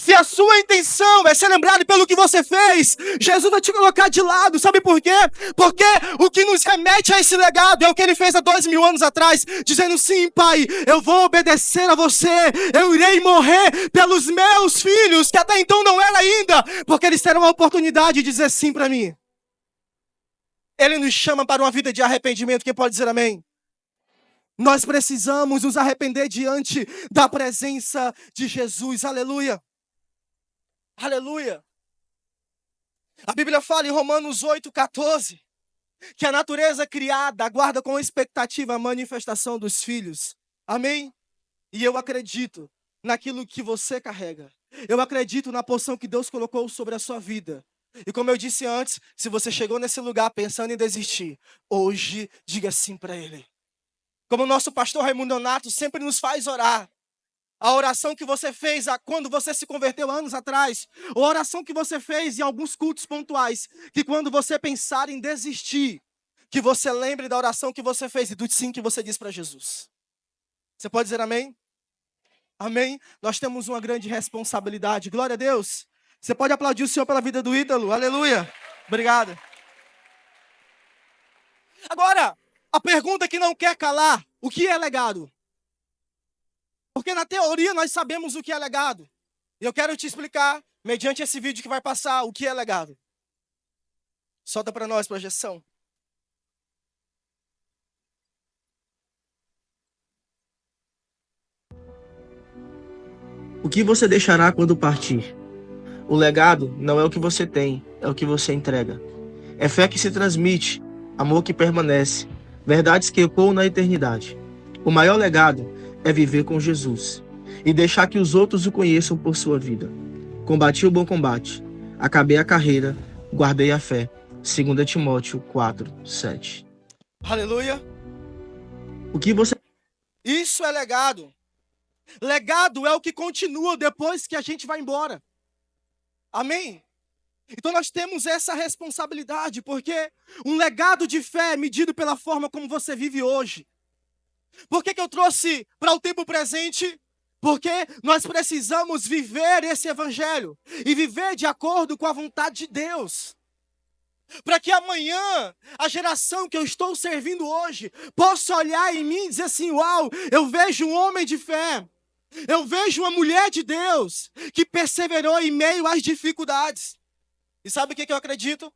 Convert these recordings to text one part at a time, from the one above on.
Se a sua intenção é ser lembrado pelo que você fez, Jesus vai te colocar de lado. Sabe por quê? Porque o que nos remete a esse legado é o que ele fez há 2000 anos atrás, dizendo: sim, Pai, eu vou obedecer a você, eu irei morrer pelos meus filhos, que até então não era ainda, porque eles terão a oportunidade de dizer sim para mim. Ele nos chama para uma vida de arrependimento. Quem pode dizer amém? Nós precisamos nos arrepender diante da presença de Jesus. Aleluia. Aleluia. A Bíblia fala em Romanos 8,14 que a natureza criada aguarda com expectativa a manifestação dos filhos. Amém? E eu acredito naquilo que você carrega. Eu acredito na porção que Deus colocou sobre a sua vida. E como eu disse antes, se você chegou nesse lugar pensando em desistir, hoje diga sim para Ele. Como o nosso pastor Raimundo Nonato sempre nos faz orar. A oração que você fez quando você se converteu anos atrás. Ou a oração que você fez em alguns cultos pontuais. Que quando você pensar em desistir, que você lembre da oração que você fez e do sim que você disse para Jesus. Você pode dizer amém? Amém? Nós temos uma grande responsabilidade. Glória a Deus. Você pode aplaudir o Senhor pela vida do Ítalo. Aleluia. Obrigado. Agora, a pergunta que não quer calar. O que é legado? Porque na teoria nós sabemos o que é legado. E eu quero te explicar, mediante esse vídeo que vai passar, o que é legado. Solta para nós, projeção. O que você deixará quando partir? O legado não é o que você tem, é o que você entrega. É fé que se transmite, amor que permanece, verdades que ecoam na eternidade. O maior legado é viver com Jesus e deixar que os outros o conheçam por sua vida. Combati o bom combate, acabei a carreira, guardei a fé. 2 Timóteo 4:7. Aleluia. O que você... Isso é legado. Legado é o que continua depois que a gente vai embora. Amém? Então nós temos essa responsabilidade, porque um legado de fé é medido pela forma como você vive hoje. Por que eu trouxe para o tempo presente? Porque nós precisamos viver esse evangelho e viver de acordo com a vontade de Deus. Para que amanhã, a geração que eu estou servindo hoje, possa olhar em mim e dizer assim: uau, eu vejo um homem de fé. Eu vejo uma mulher de Deus que perseverou em meio às dificuldades. E sabe o que eu acredito?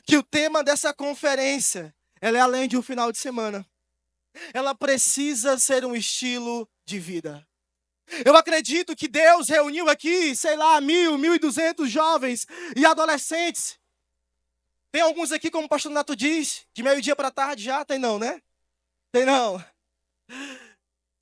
Que o tema dessa conferência, ela é além de um final de semana. Ela precisa ser um estilo de vida. Eu acredito que Deus reuniu aqui, 1.200 jovens e adolescentes. Tem alguns aqui, como o pastor Nato diz, de meio-dia para tarde já? Tem não, né? Tem não.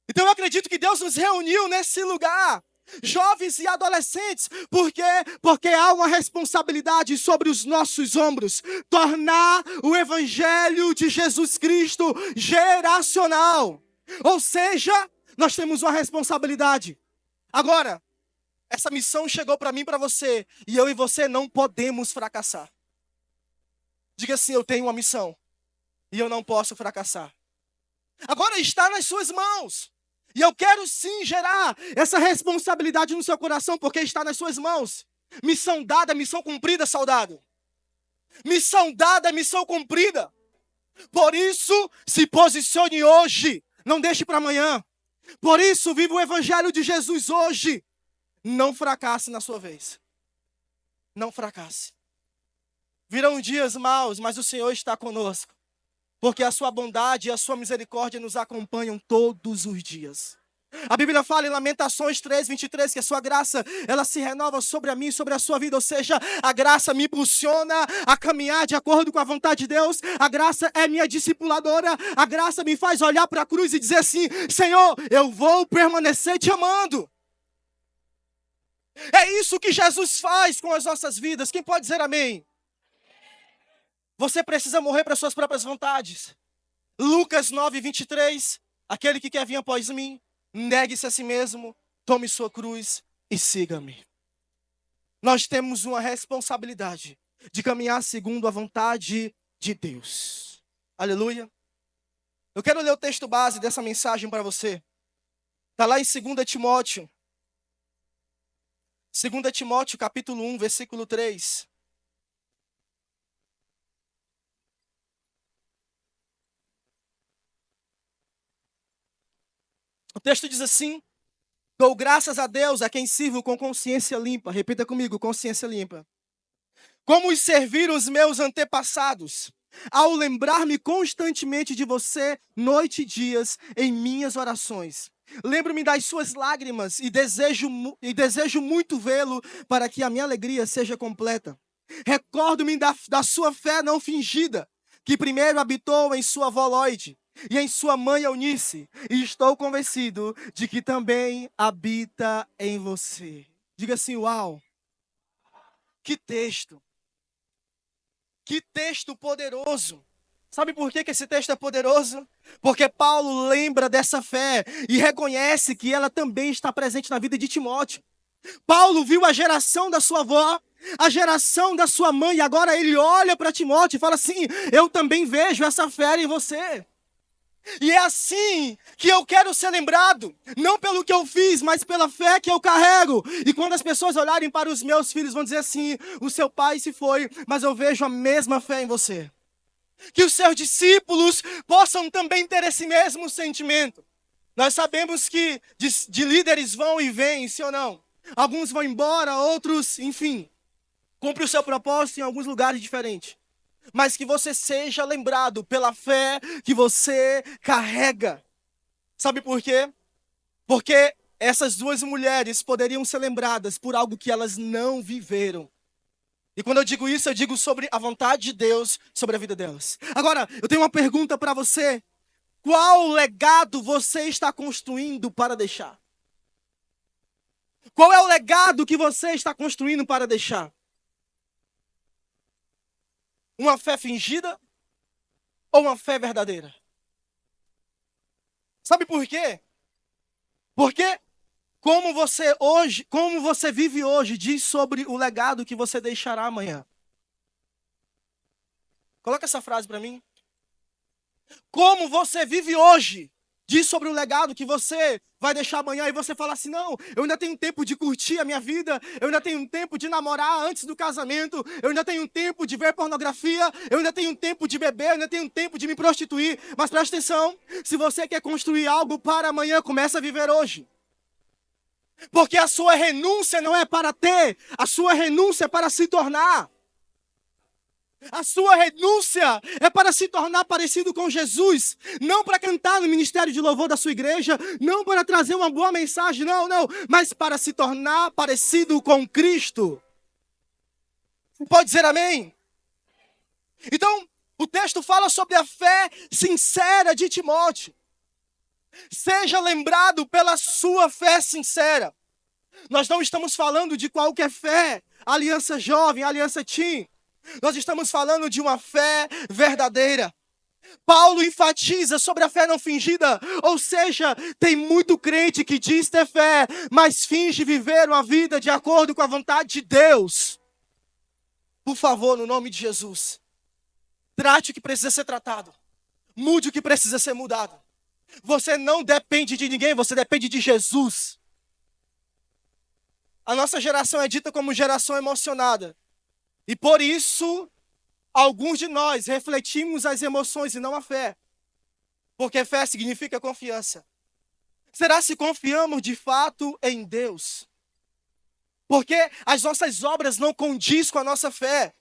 Então eu acredito que Deus nos reuniu nesse lugar, jovens e adolescentes, porque há uma responsabilidade sobre os nossos ombros, tornar o evangelho de Jesus Cristo geracional. Ou seja, nós temos uma responsabilidade. Agora, essa missão chegou para mim e para você, e eu e você não podemos fracassar. Diga assim: eu tenho uma missão, e eu não posso fracassar. Agora está nas suas mãos. E eu quero sim gerar essa responsabilidade no seu coração, porque está nas suas mãos. Missão dada, missão cumprida, soldado. Missão dada, missão cumprida. Por isso, se posicione hoje. Não deixe para amanhã. Por isso, viva o evangelho de Jesus hoje. Não fracasse na sua vez. Não fracasse. Virão dias maus, mas o Senhor está conosco. Porque a sua bondade e a sua misericórdia nos acompanham todos os dias. A Bíblia fala em Lamentações 3:23 que a sua graça, ela se renova sobre a mim e sobre a sua vida. Ou seja, a graça me impulsiona a caminhar de acordo com a vontade de Deus. A graça é minha discipuladora. A graça me faz olhar para a cruz e dizer assim: Senhor, eu vou permanecer te amando. É isso que Jesus faz com as nossas vidas. Quem pode dizer amém? Você precisa morrer para suas próprias vontades. Lucas 9:23, aquele que quer vir após mim, negue-se a si mesmo, tome sua cruz e siga-me. Nós temos uma responsabilidade de caminhar segundo a vontade de Deus. Aleluia. Eu quero ler o texto base dessa mensagem para você. Está lá em 2 Timóteo, 2 Timóteo, capítulo 1, versículo 3. O texto diz assim: dou graças a Deus a quem sirvo com consciência limpa. Repita comigo, consciência limpa. Como os serviram os meus antepassados, ao lembrar-me constantemente de você, noite e dias, em minhas orações. Lembro-me das suas lágrimas e desejo muito vê-lo para que a minha alegria seja completa. Recordo-me da sua fé não fingida, que primeiro habitou em sua avó Loide e em sua mãe Eunice, e estou convencido de que também habita em você. Diga assim, uau, que texto! Que texto poderoso! Sabe por que esse texto é poderoso? Porque Paulo lembra dessa fé e reconhece que ela também está presente na vida de Timóteo. Paulo viu a geração da sua avó, a geração da sua mãe, e agora ele olha para Timóteo e fala assim: eu também vejo essa fé em você. E é assim que eu quero ser lembrado, não pelo que eu fiz, mas pela fé que eu carrego. E quando as pessoas olharem para os meus filhos, vão dizer assim: o seu pai se foi, mas eu vejo a mesma fé em você. Que os seus discípulos possam também ter esse mesmo sentimento. Nós sabemos que de líderes vão e vêm, sim ou não? Alguns vão embora, outros, enfim, cumprem o seu propósito em alguns lugares diferentes. Mas que você seja lembrado pela fé que você carrega. Sabe por quê? Porque essas duas mulheres poderiam ser lembradas por algo que elas não viveram. E quando eu digo isso, eu digo sobre a vontade de Deus sobre a vida delas. Agora, eu tenho uma pergunta para você. Qual legado você está construindo para deixar? Qual é o legado que você está construindo para deixar? Uma fé fingida ou uma fé verdadeira? Sabe por quê? Porque como você vive hoje, diz sobre o legado que você deixará amanhã. Coloca essa frase para mim. Como você vive hoje, diz sobre o legado que você vai deixar amanhã. E você fala assim: não, eu ainda tenho tempo de curtir a minha vida, eu ainda tenho tempo de namorar antes do casamento, eu ainda tenho tempo de ver pornografia, eu ainda tenho tempo de beber, eu ainda tenho tempo de me prostituir. Mas preste atenção, se você quer construir algo para amanhã, começa a viver hoje. Porque a sua renúncia não é para ter, a sua renúncia é para se tornar. A sua renúncia é para se tornar parecido com Jesus, não para cantar no ministério de louvor da sua igreja, não para trazer uma boa mensagem, não, mas para se tornar parecido com Cristo. Pode dizer amém? Então, o texto fala sobre a fé sincera de Timóteo. Seja lembrado pela sua fé sincera. Nós não estamos falando de qualquer fé, aliança jovem, aliança teen. Nós estamos falando de uma fé verdadeira. Paulo enfatiza sobre a fé não fingida, ou seja, tem muito crente que diz ter fé, mas finge viver uma vida de acordo com a vontade de Deus. Por favor, no nome de Jesus, trate o que precisa ser tratado, mude o que precisa ser mudado. Você não depende de ninguém, você depende de Jesus. A nossa geração é dita como geração emocionada. E por isso, alguns de nós refletimos as emoções e não a fé. Porque fé significa confiança. Será se confiamos de fato em Deus? Porque as nossas obras não condizem com a nossa fé.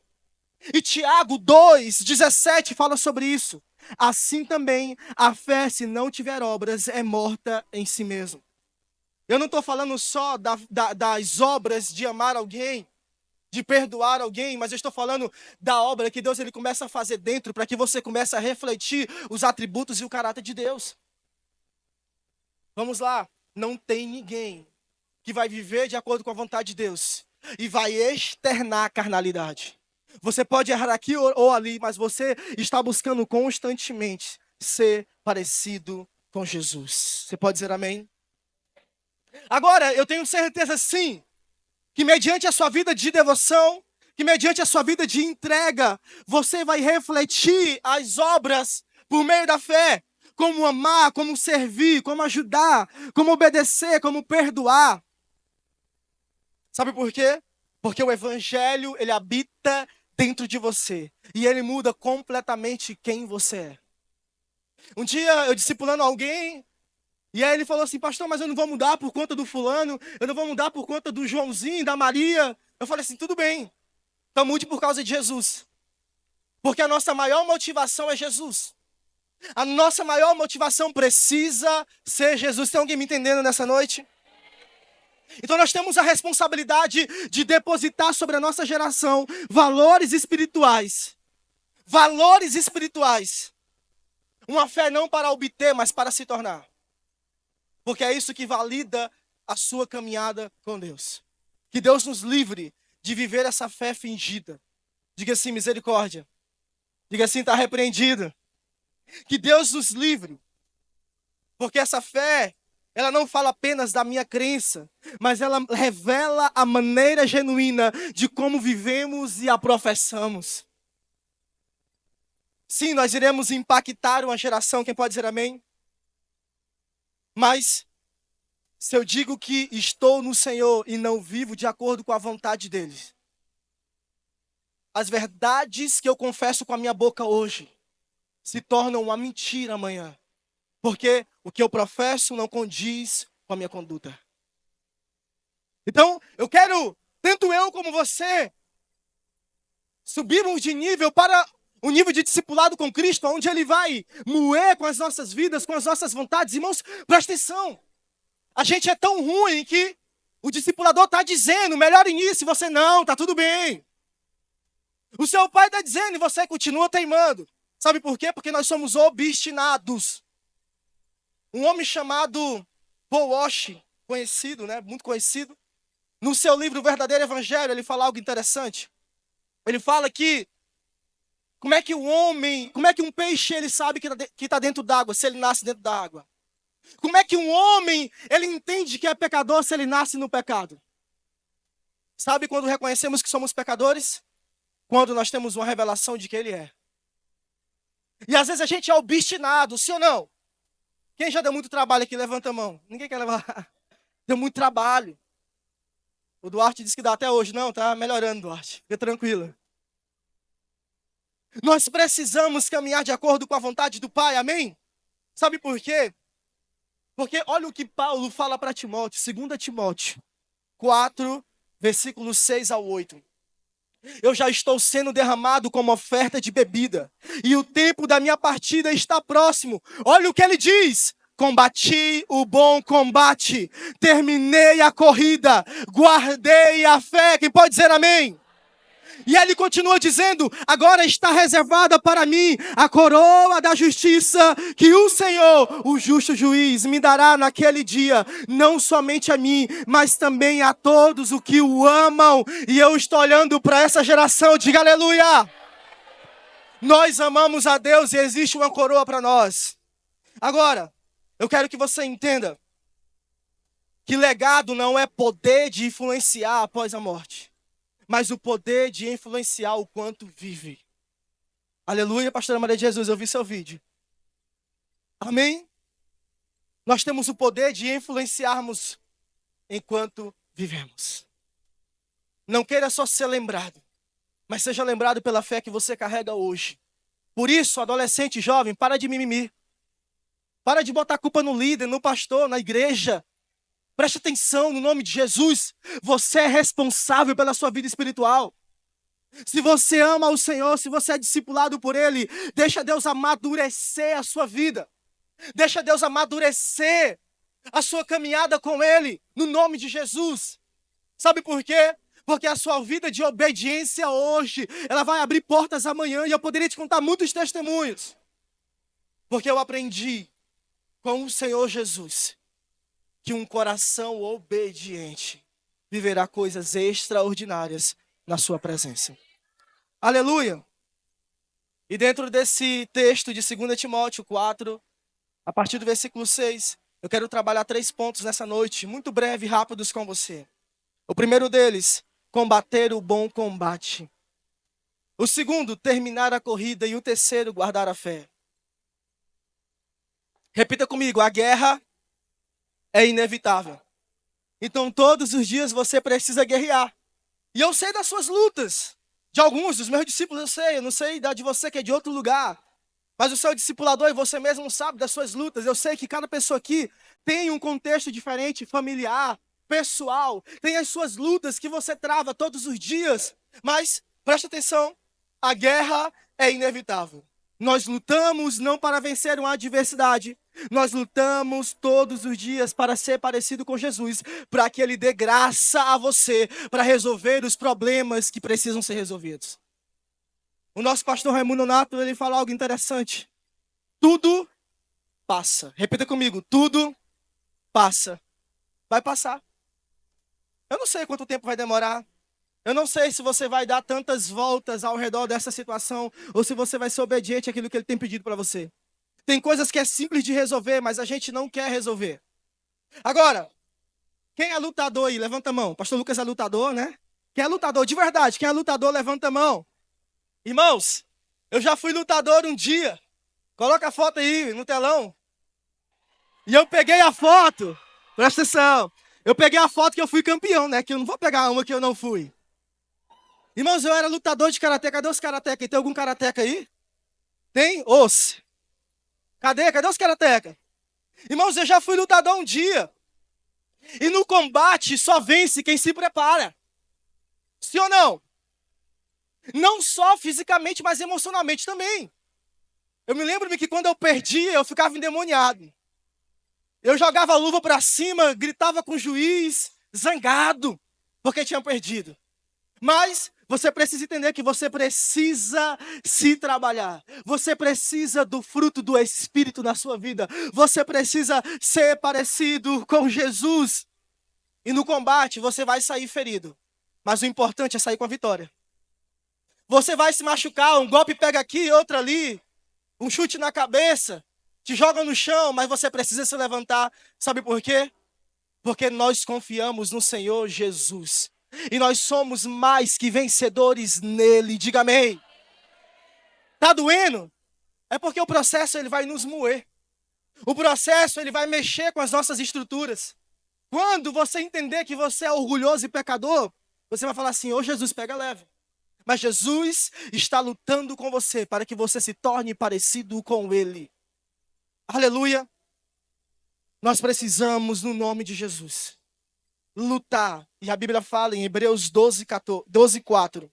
E Tiago 2,17 fala sobre isso. Assim também, a fé, se não tiver obras, é morta em si mesma. Eu não estou falando só das obras de amar alguém, de perdoar alguém, mas eu estou falando da obra que Deus ele começa a fazer dentro para que você comece a refletir os atributos e o caráter de Deus. Vamos lá, não tem ninguém que vai viver de acordo com a vontade de Deus e vai externar a carnalidade. Você pode errar aqui ou ali, mas você está buscando constantemente ser parecido com Jesus. Você pode dizer amém? Agora, eu tenho certeza sim, que mediante a sua vida de devoção, que mediante a sua vida de entrega, você vai refletir as obras por meio da fé. Como amar, como servir, como ajudar, como obedecer, como perdoar. Sabe por quê? Porque o evangelho, ele habita dentro de você. E ele muda completamente quem você é. Um dia eu discipulando alguém, e aí ele falou assim, pastor, mas eu não vou mudar por conta do fulano, eu não vou mudar por conta do Joãozinho, da Maria. Eu falei assim, tudo bem, então mude por causa de Jesus. Porque a nossa maior motivação é Jesus. A nossa maior motivação precisa ser Jesus. Tem alguém me entendendo nessa noite? Então nós temos a responsabilidade de depositar sobre a nossa geração valores espirituais. Valores espirituais. Uma fé não para obter, mas para se tornar. Porque é isso que valida a sua caminhada com Deus. Que Deus nos livre de viver essa fé fingida. Diga assim, misericórdia. Diga assim, está repreendido. Que Deus nos livre. Porque essa fé, ela não fala apenas da minha crença, mas ela revela a maneira genuína de como vivemos e a professamos. Sim, nós iremos impactar uma geração, quem pode dizer amém? Mas, se eu digo que estou no Senhor e não vivo de acordo com a vontade dele, as verdades que eu confesso com a minha boca hoje se tornam uma mentira amanhã. Porque o que eu professo não condiz com a minha conduta. Então, eu quero, tanto eu como você, subirmos de nível para o nível de discipulado com Cristo, onde Ele vai moer com as nossas vidas, com as nossas vontades. Irmãos, presta atenção. A gente é tão ruim que o discipulador está dizendo, melhore nisso, e você não, está tudo bem. O seu pai está dizendo e você continua teimando. Sabe por quê? Porque nós somos obstinados. Um homem chamado Paul Washer, conhecido, né? Muito conhecido, no seu livro O Verdadeiro Evangelho, ele fala algo interessante. Ele fala que como é que um peixe ele sabe que está dentro d'água, se ele nasce dentro da água? Como é que um homem ele entende que é pecador se ele nasce no pecado? Sabe quando reconhecemos que somos pecadores? Quando nós temos uma revelação de que ele é. E às vezes a gente é obstinado, sim ou não? Quem já deu muito trabalho aqui, levanta a mão. Ninguém quer levar. Deu muito trabalho. O Duarte disse que dá até hoje. Não, tá melhorando, Duarte. Fica tranquilo. Nós precisamos caminhar de acordo com a vontade do Pai, amém? Sabe por quê? Porque olha o que Paulo fala para Timóteo, 2 Timóteo 4, versículos 6 ao 8. Eu já estou sendo derramado como oferta de bebida, e o tempo da minha partida está próximo. Olha o que ele diz. Combati o bom combate, terminei a corrida, guardei a fé. Quem pode dizer amém? E ele continua dizendo, agora está reservada para mim a coroa da justiça que o Senhor, o justo juiz, me dará naquele dia, não somente a mim, mas também a todos os que o amam. E eu estou olhando para essa geração, diga aleluia! Nós amamos a Deus e existe uma coroa para nós. Agora, eu quero que você entenda que legado não é poder de influenciar após a morte, mas o poder de influenciar o quanto vive. Aleluia, pastora Maria de Jesus, eu vi seu vídeo. Amém? Nós temos o poder de influenciarmos enquanto vivemos. Não queira só ser lembrado, mas seja lembrado pela fé que você carrega hoje. Por isso, adolescente jovem, para de mimimi. Para de botar a culpa no líder, no pastor, na igreja. Preste atenção no nome de Jesus. Você é responsável pela sua vida espiritual. Se você ama o Senhor, se você é discipulado por Ele, deixa Deus amadurecer a sua vida. Deixa Deus amadurecer a sua caminhada com Ele, no nome de Jesus. Sabe por quê? Porque a sua vida de obediência hoje, ela vai abrir portas amanhã, e eu poderia te contar muitos testemunhos. Porque eu aprendi com o Senhor Jesus que um coração obediente viverá coisas extraordinárias na sua presença. Aleluia! E dentro desse texto de 2 Timóteo 4, a partir do versículo 6, eu quero trabalhar 3 pontos nessa noite, muito breve e rápidos com você. O primeiro deles, combater o bom combate. O segundo, terminar a corrida. E o terceiro, guardar a fé. Repita comigo, a guerra é inevitável. Então todos os dias você precisa guerrear. E eu sei das suas lutas. De alguns dos meus discípulos eu não sei da de você que é de outro lugar. Mas o seu discipulador e você mesmo sabe das suas lutas. Eu sei que cada pessoa aqui tem um contexto diferente, familiar, pessoal. Tem as suas lutas que você trava todos os dias. Mas, preste atenção, a guerra é inevitável. Nós lutamos não para vencer uma adversidade. Nós lutamos todos os dias para ser parecido com Jesus, para que Ele dê graça a você, para resolver os problemas que precisam ser resolvidos. O nosso pastor Raimundo Nonato, ele fala algo interessante. Tudo passa. Repita comigo, tudo passa. Vai passar. Eu não sei quanto tempo vai demorar. Eu não sei se você vai dar tantas voltas ao redor dessa situação ou se você vai ser obediente àquilo que ele tem pedido para você. Tem coisas que é simples de resolver, mas a gente não quer resolver. Agora, quem é lutador aí? Levanta a mão. Pastor Lucas é lutador, né? Quem é lutador? De verdade, quem é lutador, levanta a mão. Irmãos, eu já fui lutador um dia. Coloca a foto aí no telão. E eu peguei a foto. Presta atenção. Eu peguei a foto que eu fui campeão, né? Que eu não vou pegar uma que eu não fui. Irmãos, eu era lutador de karatê. Cadê os karatecas? Tem algum karateca aí? Tem? Os. Cadê? Cadê os karatecas? Irmãos, eu já fui lutador um dia. E no combate só vence quem se prepara. Sim ou não? Não só fisicamente, mas emocionalmente também. Eu me lembro que quando eu perdia, eu ficava endemoniado. Eu jogava a luva para cima, gritava com o juiz, zangado, porque tinha perdido. Mas você precisa entender que você precisa se trabalhar. Você precisa do fruto do Espírito na sua vida. Você precisa ser parecido com Jesus. E no combate você vai sair ferido. Mas o importante é sair com a vitória. Você vai se machucar, um golpe pega aqui, outro ali, um chute na cabeça, te joga no chão, mas você precisa se levantar. Sabe por quê? Porque nós confiamos no Senhor Jesus. E nós somos mais que vencedores nele. Diga amém. Tá doendo? É porque o processo ele vai nos moer. O processo ele vai mexer com as nossas estruturas. Quando você entender que você é orgulhoso e pecador, você vai falar assim: ô Jesus, pega leve. Mas Jesus está lutando com você para que você se torne parecido com Ele. Aleluia. Nós precisamos, no nome de Jesus, lutar. E a Bíblia fala em Hebreus 12:4.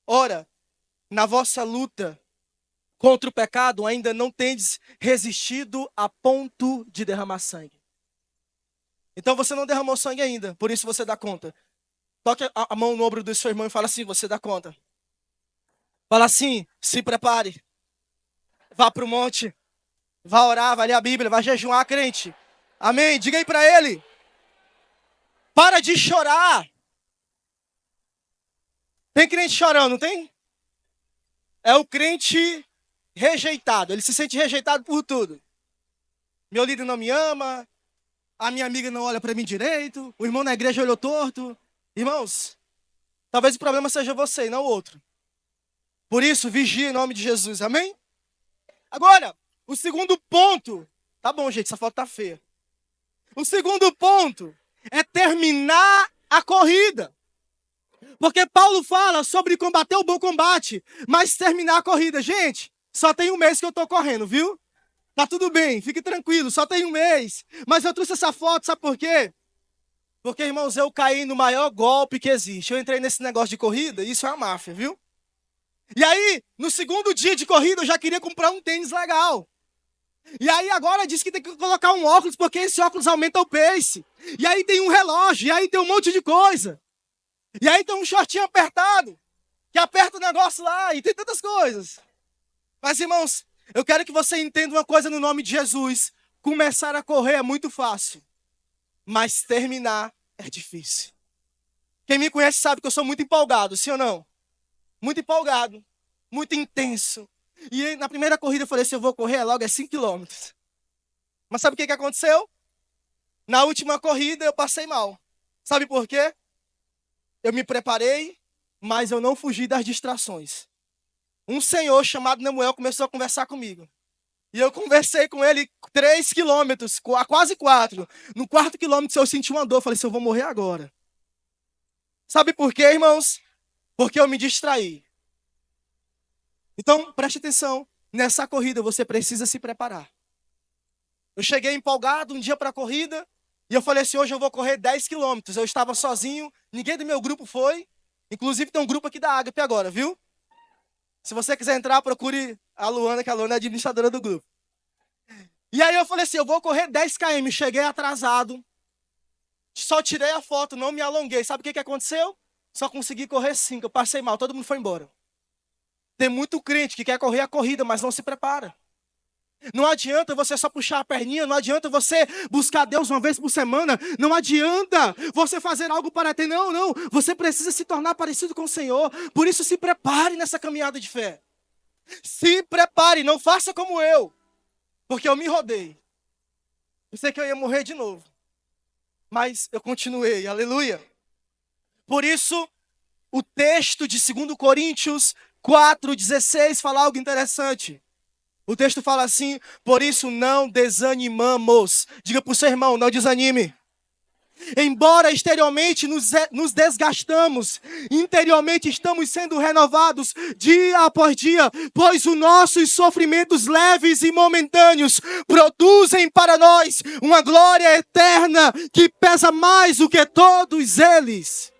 Ora, na vossa luta contra o pecado ainda não tendes resistido a ponto de derramar sangue. Então você não derramou sangue ainda, por isso você dá conta. Toque a mão no ombro do seu irmão e fala assim: você dá conta. Fala assim: se prepare. Vá para o monte. Vá orar, vai ler a Bíblia, vai jejuar, crente. Amém? Diga aí para ele. Para de chorar. Tem crente chorando, não tem? É o crente rejeitado. Ele se sente rejeitado por tudo. Meu líder não me ama. A minha amiga não olha para mim direito. O irmão na igreja olhou torto. Irmãos, talvez o problema seja você e não o outro. Por isso, vigie em nome de Jesus. Amém? Agora, o segundo ponto. Tá bom, gente, essa foto tá feia. O segundo ponto é terminar a corrida. Porque Paulo fala sobre combater o bom combate, mas terminar a corrida. Gente, só tem um mês que eu tô correndo, viu? Tá tudo bem, fique tranquilo, só tem um mês. Mas eu trouxe essa foto, sabe por quê? Porque, irmãos, eu caí no maior golpe que existe. Eu entrei nesse negócio de corrida e isso é uma máfia, viu? E aí, no segundo dia de corrida, eu já queria comprar um tênis legal. E aí agora diz que tem que colocar um óculos, porque esse óculos aumenta o pace. E aí tem um relógio, e aí tem um monte de coisa. E aí tem um shortinho apertado, que aperta o negócio lá, e tem tantas coisas. Mas, irmãos, eu quero que você entenda uma coisa no nome de Jesus. Começar a correr é muito fácil, mas terminar é difícil. Quem me conhece sabe que eu sou muito empolgado, sim ou não? Muito empolgado, muito intenso. E aí, na primeira corrida eu falei, se eu vou correr logo é 5 quilômetros. Mas sabe o que aconteceu? Na última corrida eu passei mal. Sabe por quê? Eu me preparei, mas eu não fugi das distrações. Um senhor chamado Nemuel começou a conversar comigo. E eu conversei com ele 3 quilômetros, quase 4. No 4º quilômetro eu senti uma dor. Falei assim, eu vou morrer agora. Sabe por quê, irmãos? Porque eu me distraí. Então, preste atenção. Nessa corrida você precisa se preparar. Eu cheguei empolgado um dia para a corrida. E eu falei assim, hoje eu vou correr 10 quilômetros. Eu estava sozinho, ninguém do meu grupo foi. Inclusive tem um grupo aqui da Ágape agora, viu? Se você quiser entrar, procure a Luana, que a Luana é administradora do grupo. E aí eu falei assim, eu vou correr 10 km. Cheguei atrasado. Só tirei a foto, não me alonguei. Sabe o que aconteceu? Só consegui correr 5. Eu passei mal, todo mundo foi embora. Tem muito crente que quer correr a corrida, mas não se prepara. Não adianta você só puxar a perninha, não adianta você buscar Deus uma vez por semana, não adianta você fazer algo para ter, não. Você precisa se tornar parecido com o Senhor. Por isso se prepare nessa caminhada de fé. Se prepare, não faça como eu. Porque eu me rodei. Pensei que eu ia morrer de novo. Mas eu continuei, aleluia. Por isso, o texto de 2 Coríntios 4,16 fala algo interessante. O texto fala assim, por isso não desanimamos. Diga para o seu irmão, não desanime. Embora exteriormente nos desgastamos, interiormente estamos sendo renovados dia após dia, pois os nossos sofrimentos leves e momentâneos produzem para nós uma glória eterna que pesa mais do que todos eles.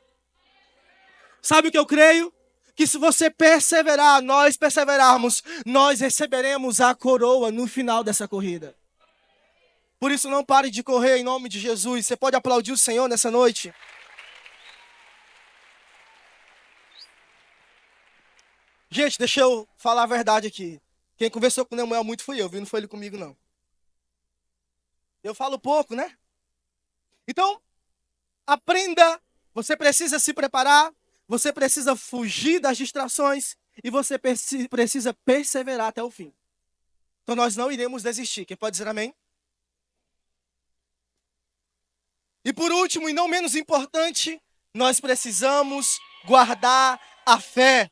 Sabe o que eu creio? Que se você perseverar, nós perseverarmos, nós receberemos a coroa no final dessa corrida. Por isso não pare de correr em nome de Jesus. Você pode aplaudir o Senhor nessa noite? Gente, deixa eu falar a verdade aqui. Quem conversou com o Nemuel muito fui eu, viu? Não foi ele comigo, não. Eu falo pouco, né? Então, aprenda. Você precisa se preparar. Você precisa fugir das distrações. E você precisa perseverar até o fim. Então nós não iremos desistir. Quem pode dizer amém? E por último, e não menos importante, nós precisamos guardar a fé.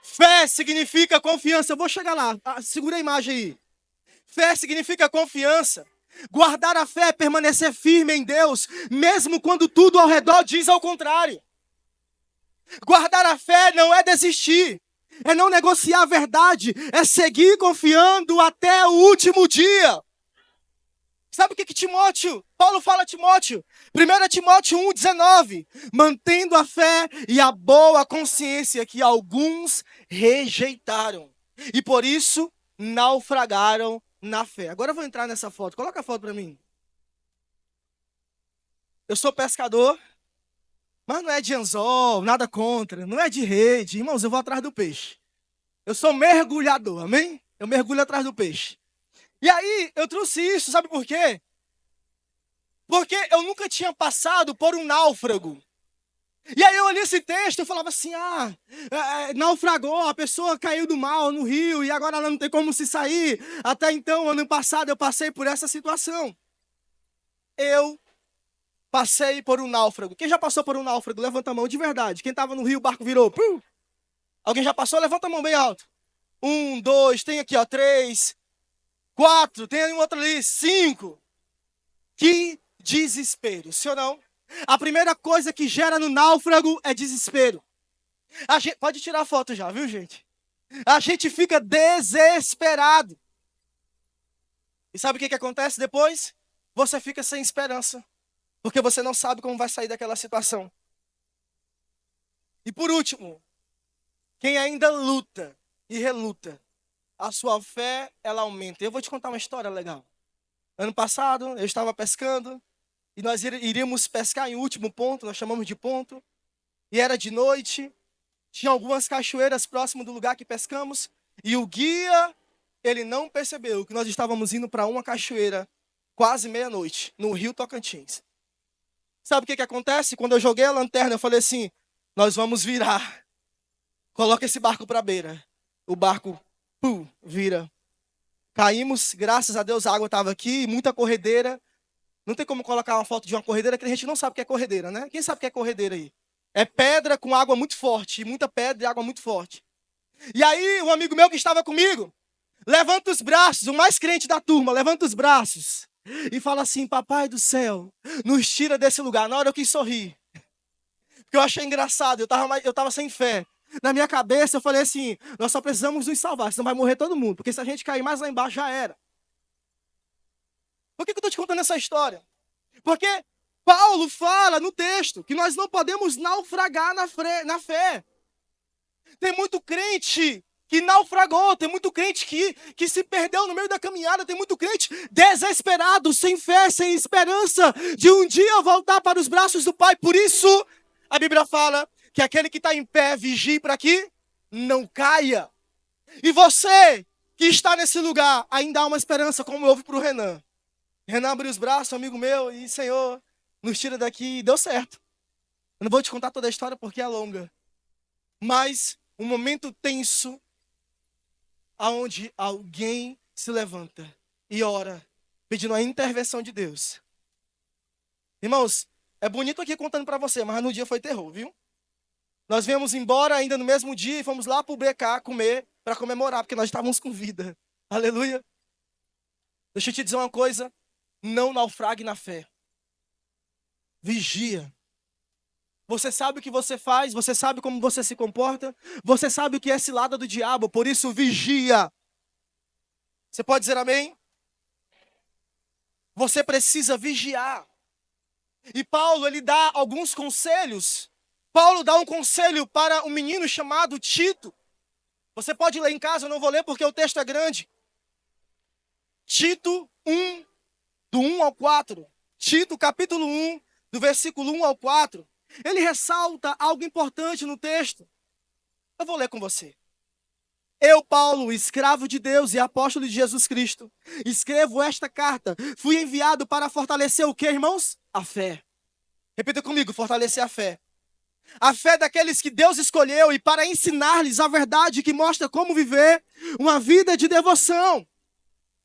Fé significa confiança. Eu vou chegar lá. Segura a imagem aí. Fé significa confiança. Guardar a fé é permanecer firme em Deus, mesmo quando tudo ao redor diz ao contrário. Guardar a fé não é desistir, é não negociar a verdade, é seguir confiando até o último dia. Sabe o que Paulo fala a Timóteo? 1 Timóteo 1,19. Mantendo a fé e a boa consciência que alguns rejeitaram. E por isso naufragaram na fé. Agora eu vou entrar nessa foto. Coloca a foto para mim. Eu sou pescador, mas não é de anzol, nada contra. Não é de rede. Irmãos, eu vou atrás do peixe. Eu sou mergulhador, amém? Eu mergulho atrás do peixe. E aí, eu trouxe isso, sabe por quê? Porque eu nunca tinha passado por um náufrago. E aí eu olhei esse texto e falava assim, naufragou, a pessoa caiu do mar no rio e agora ela não tem como se sair. Até então, ano passado, eu passei por essa situação. Eu passei por um náufrago. Quem já passou por um náufrago? Levanta a mão de verdade. Quem estava no rio, o barco virou. Alguém já passou? Levanta a mão bem alto. 1, 2, tem aqui, 3... 4, tem um outro ali, 5. Que desespero, sim ou não? A primeira coisa que gera no náufrago é desespero. Pode tirar a foto já, viu, gente? A gente fica desesperado. E sabe o que acontece depois? Você fica sem esperança. Porque você não sabe como vai sair daquela situação. E por último, quem ainda luta e reluta, a sua fé, ela aumenta. Eu vou te contar uma história legal. Ano passado, eu estava pescando, e nós iríamos pescar em último ponto, nós chamamos de ponto, e era de noite, tinha algumas cachoeiras próximo do lugar que pescamos, e o guia, ele não percebeu que nós estávamos indo para uma cachoeira, quase meia-noite, no Rio Tocantins. Sabe o que acontece? Quando eu joguei a lanterna, eu falei assim, nós vamos virar. Coloca esse barco para a beira. O barco vira. Caímos, graças a Deus a água estava aqui, muita corredeira. Não tem como colocar uma foto de uma corredeira que a gente não sabe o que é corredeira, né? Quem sabe o que é corredeira aí? É pedra com água muito forte, muita pedra e água muito forte. E aí, um amigo meu que estava comigo, levanta os braços, o mais crente da turma, levanta os braços e fala assim: Papai do céu, nos tira desse lugar. Na hora eu quis sorrir, porque eu achei engraçado, eu tava sem fé. Na minha cabeça eu falei assim: nós só precisamos nos salvar, senão vai morrer todo mundo, porque se a gente cair mais lá embaixo já era. Por que eu estou te contando essa história? Porque Paulo fala no texto que nós não podemos naufragar na fé. Tem muito crente que naufragou, tem muito crente que se perdeu no meio da caminhada, tem muito crente desesperado, sem fé, sem esperança de um dia voltar para os braços do Pai. Por isso, a Bíblia fala que aquele que está em pé, vigie para que não caia. E você que está nesse lugar, ainda há uma esperança, como houve para o Renan. Renan abriu os braços, amigo meu, e Senhor, nos tira daqui, e deu certo. Eu não vou te contar toda a história porque é longa. Mas um momento tenso, aonde alguém se levanta e ora, pedindo a intervenção de Deus. Irmãos, é bonito aqui contando para você, mas no dia foi terror, viu? Nós viemos embora ainda no mesmo dia e fomos lá pro BK comer, para comemorar, porque nós estávamos com vida. Aleluia. Deixa eu te dizer uma coisa, não naufrague na fé. Vigia. Você sabe o que você faz, você sabe como você se comporta, você sabe o que é cilada do diabo, por isso vigia. Você pode dizer amém? Você precisa vigiar. E Paulo, ele dá alguns conselhos. Paulo dá um conselho para um menino chamado Tito. Você pode ler em casa, eu não vou ler porque o texto é grande. Tito 1, do 1 ao 4. Tito, capítulo 1, do versículo 1 ao 4. Ele ressalta algo importante no texto. Eu vou ler com você. Eu, Paulo, escravo de Deus e apóstolo de Jesus Cristo, escrevo esta carta. Fui enviado para fortalecer o que, irmãos? A fé. Repita comigo, fortalecer a fé. A fé daqueles que Deus escolheu e para ensinar-lhes a verdade que mostra como viver uma vida de devoção.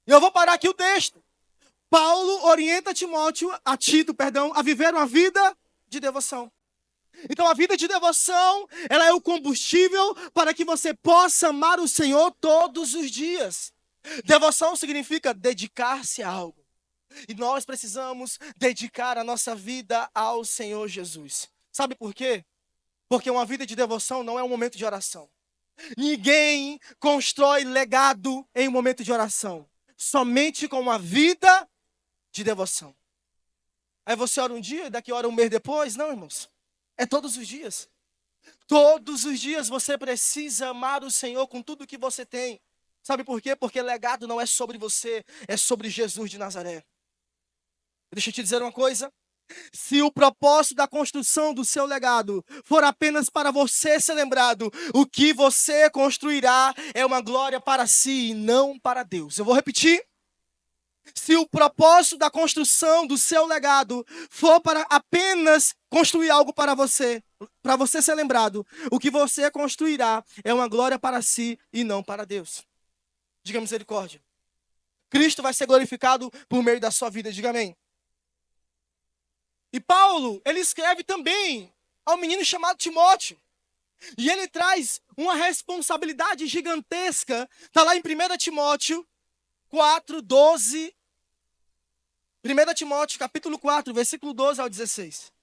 E eu vou parar aqui o texto. Paulo orienta Tito, a viver uma vida de devoção. Então a vida de devoção, ela é o combustível para que você possa amar o Senhor todos os dias. Devoção significa dedicar-se a algo. E nós precisamos dedicar a nossa vida ao Senhor Jesus. Sabe por quê? Porque uma vida de devoção não é um momento de oração. Ninguém constrói legado em um momento de oração. Somente com uma vida de devoção. Aí você ora um dia e daqui ora um mês depois? Não, irmãos. É todos os dias. Todos os dias você precisa amar o Senhor com tudo que você tem. Sabe por quê? Porque legado não é sobre você, é sobre Jesus de Nazaré. Deixa eu te dizer uma coisa. Se o propósito da construção do seu legado for apenas para você ser lembrado, o que você construirá é uma glória para si e não para Deus. Eu vou repetir. Se o propósito da construção do seu legado for para apenas construir algo para você ser lembrado, o que você construirá é uma glória para si e não para Deus. Diga misericórdia. Cristo vai ser glorificado por meio da sua vida, diga amém. E Paulo, ele escreve também ao menino chamado Timóteo. E ele traz uma responsabilidade gigantesca. Está lá em 1 Timóteo 4, 12. 1 Timóteo, capítulo 4, versículo 12 ao 16.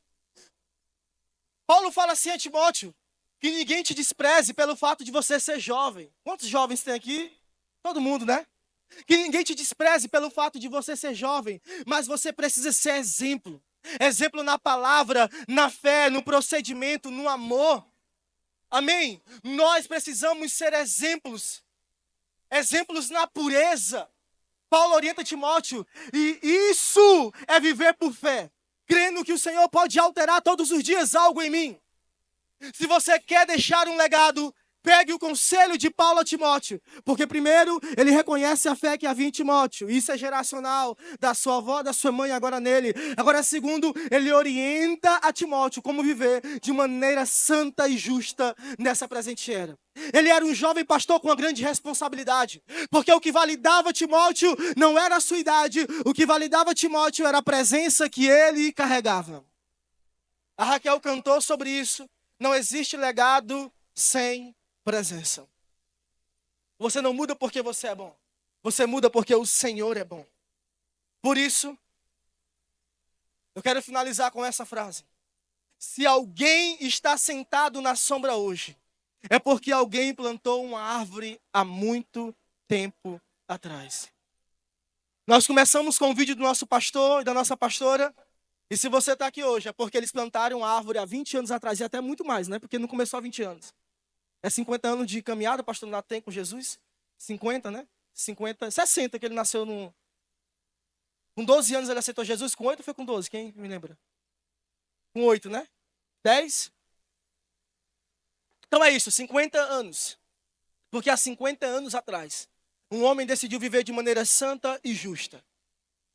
Paulo fala assim a Timóteo, que ninguém te despreze pelo fato de você ser jovem. Quantos jovens tem aqui? Todo mundo, né? Que ninguém te despreze pelo fato de você ser jovem, mas você precisa ser exemplo. Exemplo na palavra, na fé, no procedimento, no amor. Amém? Nós precisamos ser exemplos. Exemplos na pureza. Paulo orienta Timóteo, e isso é viver por fé, crendo que o Senhor pode alterar todos os dias algo em mim. Se você quer deixar um legado, pegue o conselho de Paulo a Timóteo, porque primeiro, ele reconhece a fé que havia em Timóteo, isso é geracional, da sua avó, da sua mãe, agora nele. Agora segundo, ele orienta a Timóteo como viver de maneira santa e justa nessa presente era. Ele era um jovem pastor com uma grande responsabilidade, porque o que validava Timóteo não era a sua idade, o que validava Timóteo era a presença que ele carregava. A Raquel cantou sobre isso, não existe legado sem presença. Você não muda porque você é bom. Você muda porque o Senhor é bom. Por isso, eu quero finalizar com essa frase. Se alguém está sentado na sombra hoje, é porque alguém plantou uma árvore há muito tempo atrás. Nós começamos com o vídeo do nosso pastor e da nossa pastora. E se você está aqui hoje, é porque eles plantaram uma árvore há 20 anos atrás. E até muito mais, né? Porque não começou há 20 anos. É 50 anos de caminhada, o pastor Nath tem com Jesus. 50, né? 50, 60 que ele nasceu no... Com 12 anos ele aceitou Jesus. Com 8 ou foi com 12? Quem me lembra? Com 8, né? 10? Então é isso, 50 anos. Porque há 50 anos atrás, um homem decidiu viver de maneira santa e justa.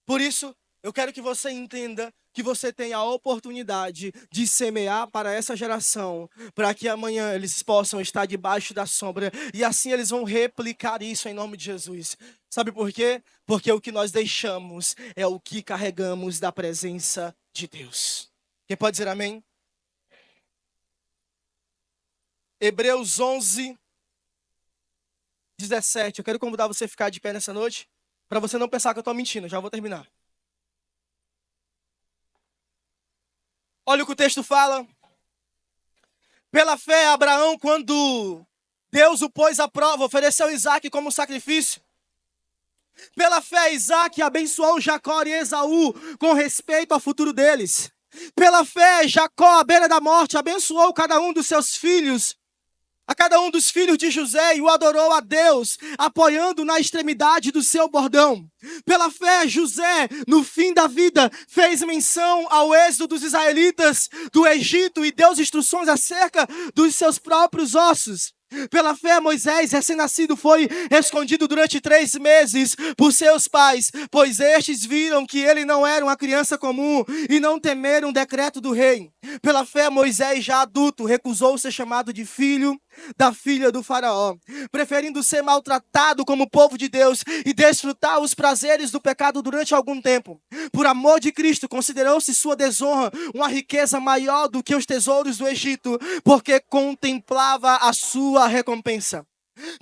Por isso, eu quero que você entenda que você tem a oportunidade de semear para essa geração, para que amanhã eles possam estar debaixo da sombra, e assim eles vão replicar isso em nome de Jesus. Sabe por quê? Porque o que nós deixamos é o que carregamos da presença de Deus. Quem pode dizer amém? Hebreus 11, 17. Eu quero convidar você a ficar de pé nessa noite, para você não pensar que eu estou mentindo. Já vou terminar. Olha o que o texto fala. Pela fé, Abraão, quando Deus o pôs à prova, ofereceu Isaque como sacrifício. Pela fé, Isaque abençoou Jacó e Esaú com respeito ao futuro deles. Pela fé, Jacó, à beira da morte, abençoou cada um dos seus filhos, a cada um dos filhos de José, e o adorou a Deus, apoiando na extremidade do seu bordão. Pela fé, José, no fim da vida, fez menção ao êxodo dos israelitas do Egito e deu instruções acerca dos seus próprios ossos. Pela fé, Moisés, recém-nascido, foi escondido durante 3 meses por seus pais, pois estes viram que ele não era uma criança comum e não temeram o decreto do rei. Pela fé, Moisés, já adulto, recusou ser chamado de filho da filha do faraó, preferindo ser maltratado como povo de Deus e desfrutar os prazeres do pecado durante algum tempo. Por amor de Cristo, considerou-se sua desonra uma riqueza maior do que os tesouros do Egito, porque contemplava a sua recompensa.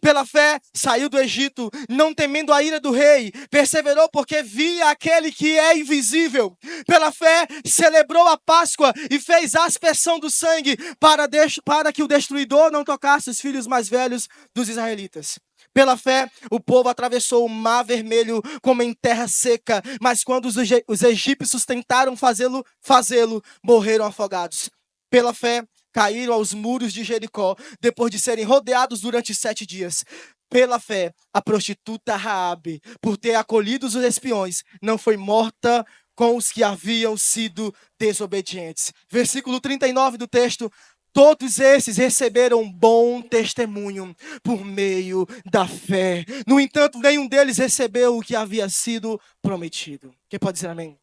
Pela fé, saiu do Egito, não temendo a ira do rei, perseverou porque via aquele que é invisível. Pela fé, celebrou a Páscoa e fez aspersão do sangue para que o destruidor não tocasse os filhos mais velhos dos israelitas. Pela fé, o povo atravessou o mar vermelho como em terra seca, mas quando os egípcios tentaram fazê-lo, morreram afogados. Pela fé, caíram aos muros de Jericó, depois de serem rodeados durante 7 dias. Pela fé, a prostituta Raabe, por ter acolhido os espiões, não foi morta com os que haviam sido desobedientes. Versículo 39 do texto. Todos esses receberam bom testemunho por meio da fé. No entanto, nenhum deles recebeu o que havia sido prometido. Quem pode dizer amém?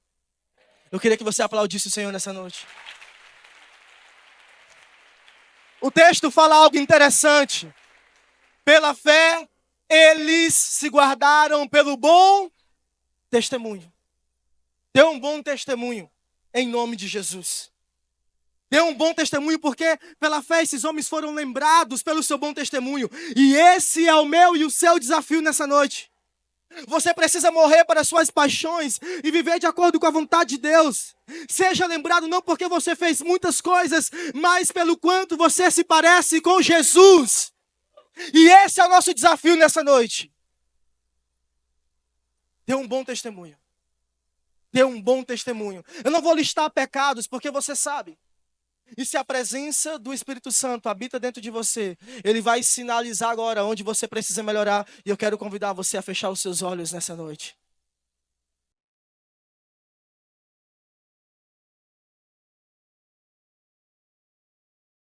Eu queria que você aplaudisse o Senhor nessa noite. O texto fala algo interessante. Pela fé, eles se guardaram pelo bom testemunho. Dê um bom testemunho em nome de Jesus. Dê um bom testemunho porque pela fé esses homens foram lembrados pelo seu bom testemunho. E esse é o meu e o seu desafio nessa noite. Você precisa morrer para as suas paixões e viver de acordo com a vontade de Deus. Seja lembrado não porque você fez muitas coisas, mas pelo quanto você se parece com Jesus. E esse é o nosso desafio nessa noite. Dê um bom testemunho. Dê um bom testemunho. Eu não vou listar pecados porque você sabe. E se a presença do Espírito Santo habita dentro de você, ele vai sinalizar agora onde você precisa melhorar. E eu quero convidar você a fechar os seus olhos nessa noite.